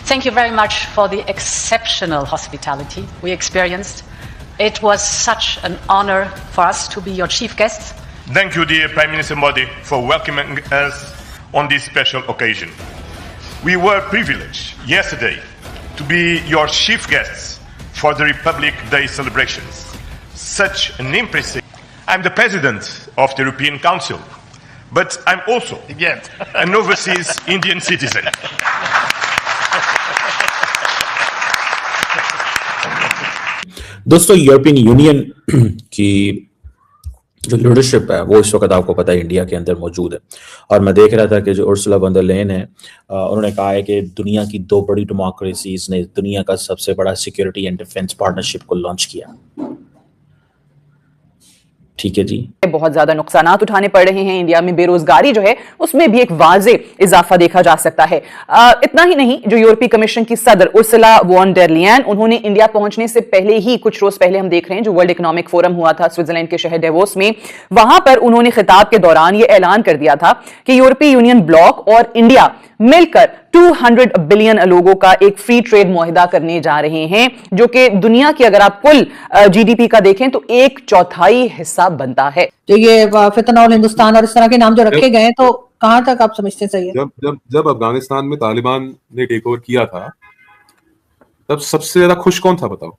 Thank you very much for the exceptional hospitality we experienced. It was such an honor for us to be your chief guests. Thank you, dear Prime Minister Modi, for welcoming us on this special occasion. We were privileged yesterday to be your chief guests for the Republic Day celebrations. Such an impressive. I'm the president of the European Council, but I'm also an overseas Indian citizen. दोस्तों, European union की जो leadership है वो इस वक्त आपको पता है इंडिया के अंदर मौजूद है। और मैं देख रहा था कि जो उर्सुला वॉन डर लेयन है, उन्होंने कहा है कि दुनिया की दो बड़ी डेमोक्रेसीज ने दुनिया का सबसे बड़ा सिक्योरिटी एंड डिफेंस पार्टनरशिप को लॉन्च किया। ठीक है जी, बहुत ज्यादा नुकसान उठाने पड़ रहे हैं। इंडिया में बेरोजगारी जो है उसमें भी एक वाजे इजाफा देखा जा सकता है। इतना ही नहीं, जो यूरोपीय कमीशन की सदर उर्सुला वॉन डर लेयन, उन्होंने इंडिया पहुंचने से पहले ही कुछ रोज पहले हम देख रहे हैं जो वर्ल्ड इकोनॉमिक फोरम हुआ था स्विट्जरलैंड के शहर डेवोस में, वहां पर उन्होंने खिताब के दौरान यह ऐलान कर दिया था कि यूरोपीय यूनियन ब्लॉक और इंडिया मिलकर 200 बिलियन लोगों का एक फ्री ट्रेड मुआहिदा करने जा रहे हैं, जो कि दुनिया की अगर आप कुल जीडीपी का देखें तो 1/4 हिस्सा बनता है। तो ये फितनौल हिंदुस्तान और इस तरह के नाम जो रखे गए हैं, तो कहां तक आप समझते सही है? जब अफगानिस्तान में तालिबान ने टेक ओवर किया था, तब सबसे ज्यादा खुश कौन था बताओ?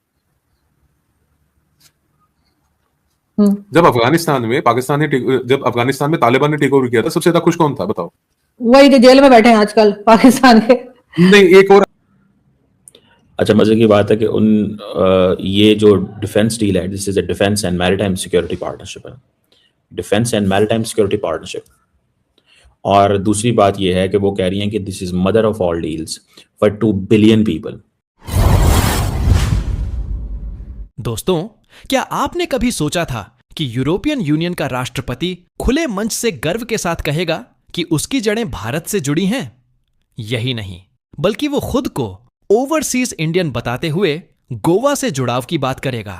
जब अफगानिस्तान में तालिबान ने टेक ओवर किया था, सबसे ज्यादा खुश कौन था बताओ? वही जो जेल में बैठे हैं आजकल पाकिस्तान के। नहीं, एक और। अच्छा, मजे की बात है कि ये जो डिफेंस डील है, this is a defence and maritime security partnership है, defence and maritime security partnership. और दूसरी बात ये है कि वो कह रही हैं कि this is mother of all deals for 2 billion people. दोस्तों, क्या आपने कभी सोचा था कि यूरोपियन यूनियन का राष्ट्रपति खुले मंच से गर्व के साथ कहेगा कि उसकी जड़ें भारत से जुड़ी हैं? यही नहीं, बल्कि वो खुद को ओवरसीज इंडियन बताते हुए गोवा से जुड़ाव की बात करेगा।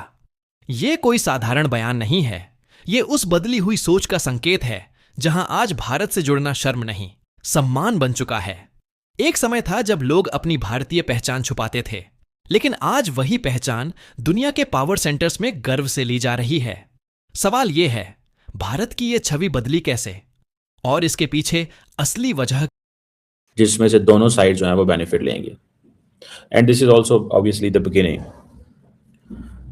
यह कोई साधारण बयान नहीं है, यह उस बदली हुई सोच का संकेत है जहां आज भारत से जुड़ना शर्म नहीं, सम्मान बन चुका है। एक समय था जब लोग अपनी भारतीय पहचान छुपाते थे, लेकिन आज वही पहचान दुनिया के पावर सेंटर्स में गर्व से ली जा रही है। सवाल यह है, भारत की यह छवि बदली कैसे, और इसके पीछे असली वजह, जिसमें से दोनों साइड जो है वो बेनिफिट लेंगे। And this is also obviously the beginning,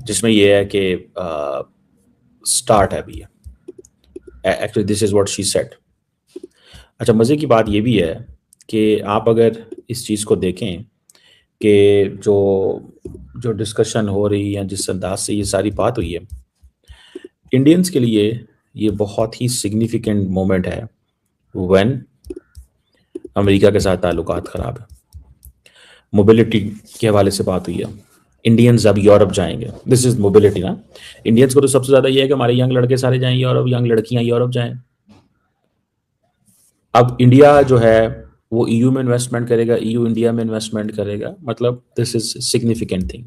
जिसमें यह है कि स्टार्ट है अभी। Actually this is what she said. अच्छा, मजे की बात यह भी है कि आप अगर इस चीज को देखें कि जो डिस्कशन हो रही है, जिस अंदाज से ये सारी बात हुई है, इंडियंस के लिए ये बहुत ही सिग्निफिकेंट मोमेंट है व्हेन अमेरिका के साथ ताल्लुकात खराब है। मोबिलिटी के हवाले से बात हुई है, इंडियंस अब यूरोप जाएंगे, दिस इज मोबिलिटी ना। इंडियंस को तो सबसे ज्यादा ये है कि हमारे यंग लड़के सारे जाएं यूरोप, यंग लड़कियां यूरोप जाएं। अब इंडिया जो है वो ईयू में इन्वेस्टमेंट करेगा, ईयू इंडिया में इन्वेस्टमेंट करेगा, मतलब दिस इज सिग्निफिकेंट थिंग,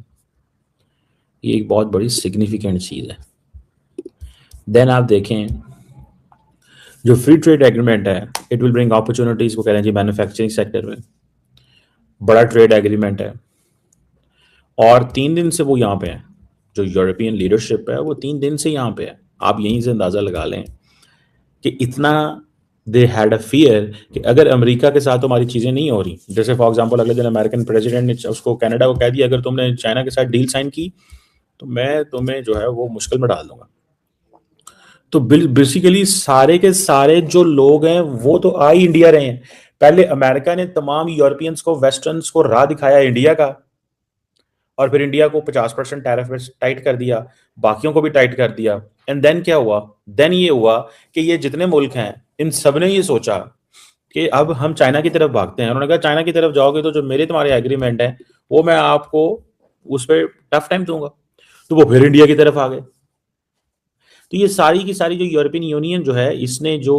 ये एक बहुत बड़ी सिग्निफिकेंट चीज है। देन आप देखें जो फ्री ट्रेड एग्रीमेंट है, इट विल ब्रिंग अपॉर्चुनिटीज, वो कह रहे हैं जी मैन्युफैक्चरिंग सेक्टर में बड़ा ट्रेड एग्रीमेंट है। और 3 दिन से वो यहाँ पे है, जो यूरोपियन लीडरशिप है वो 3 दिन से यहाँ पे है। आप यहीं से अंदाजा लगा लें कि इतना दे हैड अ फियर कि अगर अमेरिका के साथ हमारी चीजें नहीं हो रही, जैसे फॉर एग्जांपल अगले दिन अमेरिकन प्रेसिडेंट ने उसको कनाडा को कह दिया अगर तुमने चाइना के साथ डील साइन की तो मैं तुम्हें जो है वो मुश्किल में डाल दूंगा। तो बेसिकली सारे के सारे जो लोग हैं वो तो आ ही इंडिया रहे हैं। पहले अमेरिका ने तमाम यूरोपियंस को, वेस्टर्न्स को राह दिखाया इंडिया का, और फिर इंडिया को 50% टैरिफ टाइट कर दिया, बाकियों को भी टाइट कर दिया। एंड देन क्या हुआ? देन ये हुआ कि ये जितने मुल्क हैं इन सब ने ये सोचा कि अब हम चाइना की तरफ भागते हैं। उन्होंने कहा चाइना की तरफ जाओगे तो जो मेरे तुम्हारे एग्रीमेंट है वो मैं आपको उस पर टफ टाइम दूंगा, तो वो फिर इंडिया की तरफ आ गए। तो ये सारी की सारी जो यूरोपियन यूनियन जो है इसने जो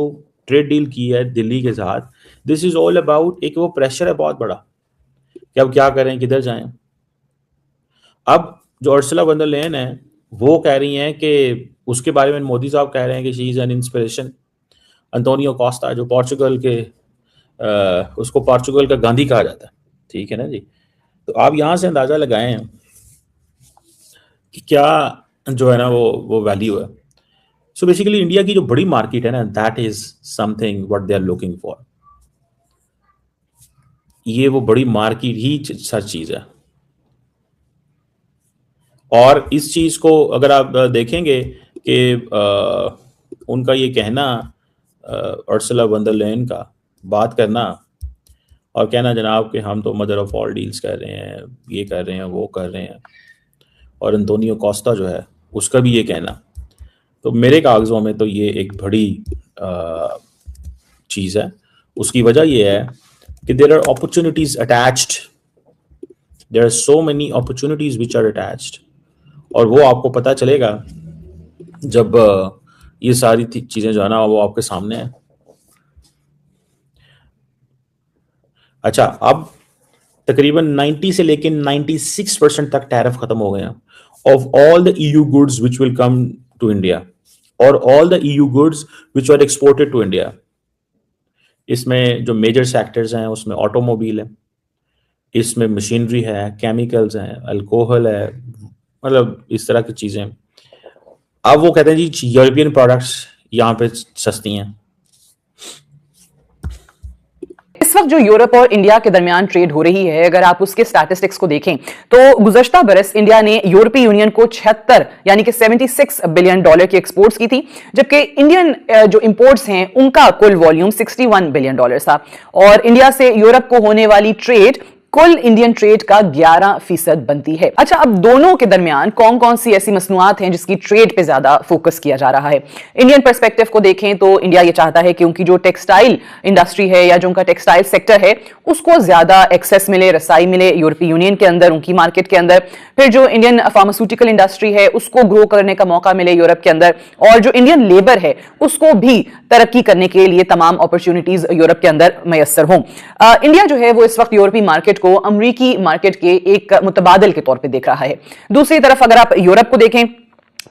ट्रेड डील की है दिल्ली के साथ, दिस इज ऑल अबाउट एक वो प्रेशर है बहुत बड़ा कि अब क्या करें, किधर जाएं। अब जो उर्सुला वॉन डर लेयन है वो कह रही हैं कि उसके बारे में मोदी साहब कह रहे हैं कि she is an inspiration. Antonio Costa जो पोर्चुगल के उसको पोर्चुगल का गांधी कहा जाता है, ठीक है ना जी। तो आप यहाँ से अंदाजा लगाएं कि क्या जो है ना वो वैल्यू है। सो बेसिकली इंडिया की जो बड़ी मार्केट है ना, that is something what they are looking for. ये वो बड़ी मार्केट ही सच चीज है। और इस चीज को अगर आप देखेंगे कि उनका ये कहना, उर्सुला वॉन डर लेयन का बात करना और कहना जनाब कि हम तो मदर ऑफ ऑल डील्स कर रहे हैं, ये कर रहे हैं, वो कर रहे हैं, और एंटोनियो कोस्टा जो है उसका भी ये कहना, तो मेरे कागज़ों में तो ये एक बड़ी चीज़ है। उसकी वजह ये है कि there are opportunities attached, there are so many opportunities which are attached, और वो आपको पता चलेगा जब ये सारी चीज़ें जो है ना वो आपके सामने है। अच्छा, अब तकरीबन 90 से लेकर 96% तक टैरिफ खत्म हो गए हैं of all the EU goods which will come to India और all the EU goods which are exported to India. इसमें जो मेजर सेक्टर्स हैं उसमें ऑटोमोबाइल है, इसमें मशीनरी है, केमिकल्स हैं, अल्कोहल है, मतलब इस तरह की चीज़ें। अब वो कहते हैं जी यूरोपियन प्रोडक्ट्स यहाँ पे सस्ती हैं। इस वक्त जो यूरोप और इंडिया के दरमियान ट्रेड हो रही है, अगर आप उसके स्टैटिस्टिक्स को देखें तो गुज़श्ता बरस इंडिया ने यूरोपीय यूनियन को 76 यानी कि $76 बिलियन की एक्सपोर्ट्स की थी, जबकि इंडियन जो इंपोर्ट्स हैं उनका कुल वॉल्यूम $61 बिलियन था। और इंडिया से यूरोप को होने वाली ट्रेड कुल इंडियन ट्रेड का 11% बनती है। अच्छा, अब दोनों के दरमियान कौन कौन सी ऐसी मसनूआत हैं जिसकी ट्रेड पे ज्यादा फोकस किया जा रहा है। इंडियन पर्सपेक्टिव को देखें तो इंडिया ये चाहता है कि उनकी जो टेक्सटाइल इंडस्ट्री है या जो उनका टेक्सटाइल सेक्टर है उसको ज्यादा एक्सेस मिले, रसाई मिले यूरोपीय यूनियन के अंदर, उनकी मार्केट के अंदर। फिर जो इंडियन फार्मास्यूटिकल इंडस्ट्री है उसको ग्रो करने का मौका मिले यूरोप के अंदर, और जो इंडियन लेबर है उसको भी तरक्की करने के लिए तमाम अपॉर्चुनिटीज यूरोप के अंदर मैसर हों। इंडिया जो है वो इस वक्त यूरोपीय मार्केट को अमेरिकी मार्केट के एक मुतबादिल के तौर पे देख रहा है। दूसरी तरफ अगर आप यूरोप को देखें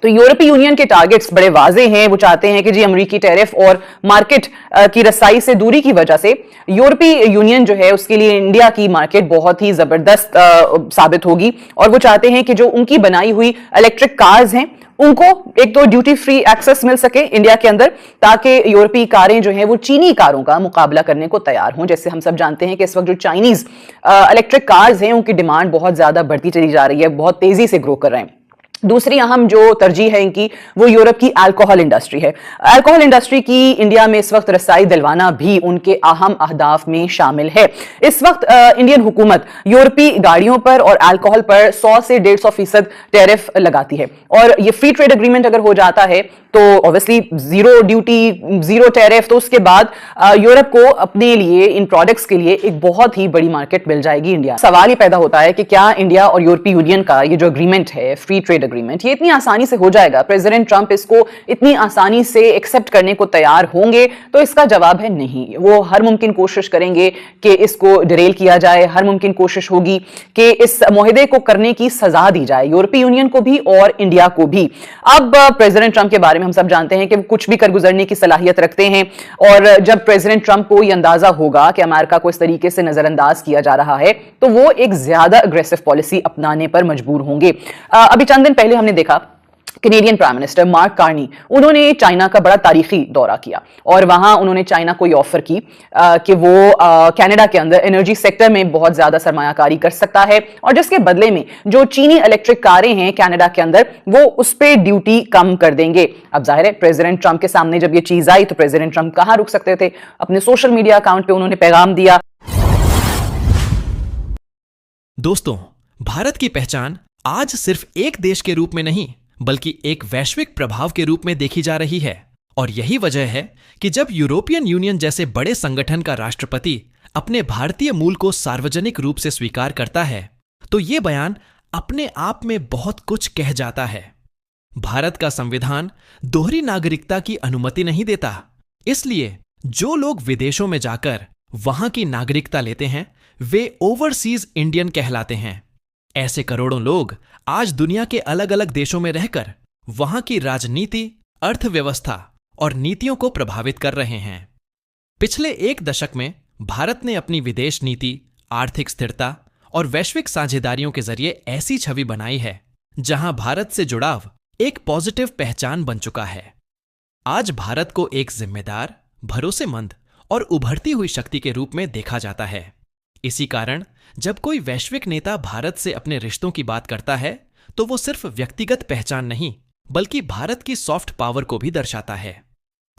तो यूरोपीय यूनियन के टारगेट्स बड़े वाजे हैं। वो चाहते हैं कि जी अमेरिकी टैरिफ और मार्केट की रसाई से दूरी की वजह से यूरोपीय यूनियन जो है उसके लिए इंडिया की मार्केट बहुत ही जबरदस्त साबित होगी, और वो चाहते हैं कि जो उनकी बनाई हुई इलेक्ट्रिक कार्स हैं उनको एक तो ड्यूटी फ्री एक्सेस मिल सके इंडिया के अंदर, ताकि यूरोपीय कारें जो हैं वो चीनी कारों का मुकाबला करने को तैयार हों। जैसे हम सब जानते हैं कि इस वक्त जो चाइनीज इलेक्ट्रिक कार्स हैं उनकी डिमांड बहुत ज्यादा बढ़ती चली जा रही है, बहुत तेजी से ग्रो कर रहे हैं। दूसरी अहम जो तरजीह है इनकी वो यूरोप की अल्कोहल इंडस्ट्री है। अल्कोहल इंडस्ट्री की इंडिया में इस वक्त रसाई दिलवाना भी उनके अहम अहदाफ में शामिल है। इस वक्त इंडियन हुकूमत यूरोपीय गाड़ियों पर और अल्कोहल पर 100 से 150% टैरिफ लगाती है, और ये फ्री ट्रेड एग्रीमेंट अगर हो जाता है तो obviously zero duty, zero tariff, तो उसके बाद यूरोप को अपने लिए इन प्रोडक्ट्स के लिए एक बहुत ही बड़ी मार्केट मिल जाएगी इंडिया। सवाल ये पैदा होता है कि क्या इंडिया और यूरोपीय यूनियन का ये जो एग्रीमेंट है, फ्री ट्रेड एग्रीमेंट, ये इतनी आसानी से हो जाएगा? प्रेसिडेंट ट्रंप इसको इतनी आसानी से एक्सेप्ट करने को तैयार होंगे? तो इसका जवाब है नहीं। वो हर मुमकिन कोशिश करेंगे कि इसको डिरेल किया जाए, हर मुमकिन कोशिश होगी कि इस मुआहदे को करने की सजा दी जाए यूरोपीय यूनियन को भी और इंडिया को भी। अब प्रेसिडेंट ट्रंप के बारे में हम सब जानते हैं कि वो कुछ भी कर गुजरने की सलाहियत रखते हैं, और जब प्रेसिडेंट ट्रंप को यह अंदाजा होगा कि अमेरिका को इस तरीके से नजरअंदाज किया जा रहा है तो वो एक ज्यादा अग्रेसिव पॉलिसी अपनाने पर मजबूर होंगे। अभी चंद दिन पहले हमने देखा Canadian prime minister mark Carney, उन्होंने चाइना का बड़ा तारीखी दौरा किया और वहां उन्होंने चाइना को ऑफर की कि वो कनाडा के अंदर एनर्जी सेक्टर में बहुत ज्यादा सरमायाकारी कर सकता है, और जिसके बदले में जो चीनी इलेक्ट्रिक कारें हैं कनाडा के अंदर वो उस पर ड्यूटी कम कर देंगे। अब जाहिर है प्रेसिडेंट ट्रंप के सामने जब ये चीज आई तो प्रेसिडेंट ट्रंप कहां रुक सकते थे, अपने सोशल मीडिया अकाउंट पे उन्होंने पैगाम दिया। दोस्तों, भारत की पहचान आज सिर्फ एक देश के रूप में नहीं बल्कि एक वैश्विक प्रभाव के रूप में देखी जा रही है, और यही वजह है कि जब यूरोपियन यूनियन जैसे बड़े संगठन का राष्ट्रपति अपने भारतीय मूल को सार्वजनिक रूप से स्वीकार करता है तो ये बयान अपने आप में बहुत कुछ कह जाता है। भारत का संविधान दोहरी नागरिकता की अनुमति नहीं देता, इसलिए जो लोग विदेशों में जाकर वहां की नागरिकता लेते हैं वे ओवरसीज इंडियन कहलाते हैं। ऐसे करोड़ों लोग आज दुनिया के अलग अलग देशों में रहकर वहां की राजनीति, अर्थव्यवस्था और नीतियों को प्रभावित कर रहे हैं। पिछले एक दशक में भारत ने अपनी विदेश नीति, आर्थिक स्थिरता और वैश्विक साझेदारियों के जरिए ऐसी छवि बनाई है जहां भारत से जुड़ाव एक पॉजिटिव पहचान बन चुका है। आज भारत को एक जिम्मेदार, भरोसेमंद और उभरती हुई शक्ति के रूप में देखा जाता है। इसी कारण जब कोई वैश्विक नेता भारत से अपने रिश्तों की बात करता है तो वो सिर्फ व्यक्तिगत पहचान नहीं बल्कि भारत की सॉफ्ट पावर को भी दर्शाता है।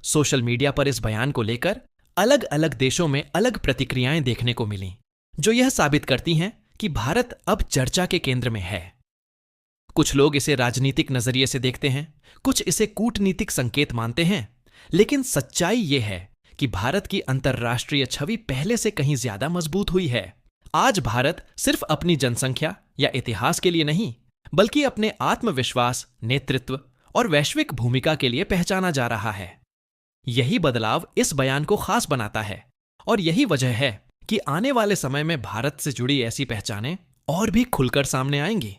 सोशल मीडिया पर इस बयान को लेकर अलग अलग देशों में अलग प्रतिक्रियाएं देखने को मिलीं, जो यह साबित करती हैं कि भारत अब चर्चा के केंद्र में है। कुछ लोग इसे राजनीतिक नजरिए से देखते हैं, कुछ इसे कूटनीतिक संकेत मानते हैं, लेकिन सच्चाई यह है कि भारत की अंतर्राष्ट्रीय छवि पहले से कहीं ज्यादा मजबूत हुई है। आज भारत सिर्फ अपनी जनसंख्या या इतिहास के लिए नहीं बल्कि अपने आत्मविश्वास, नेतृत्व और वैश्विक भूमिका के लिए पहचाना जा रहा है। यही बदलाव इस बयान को खास बनाता है और यही वजह है कि आने वाले समय में भारत से जुड़ी ऐसी पहचानें और भी खुलकर सामने आएंगी।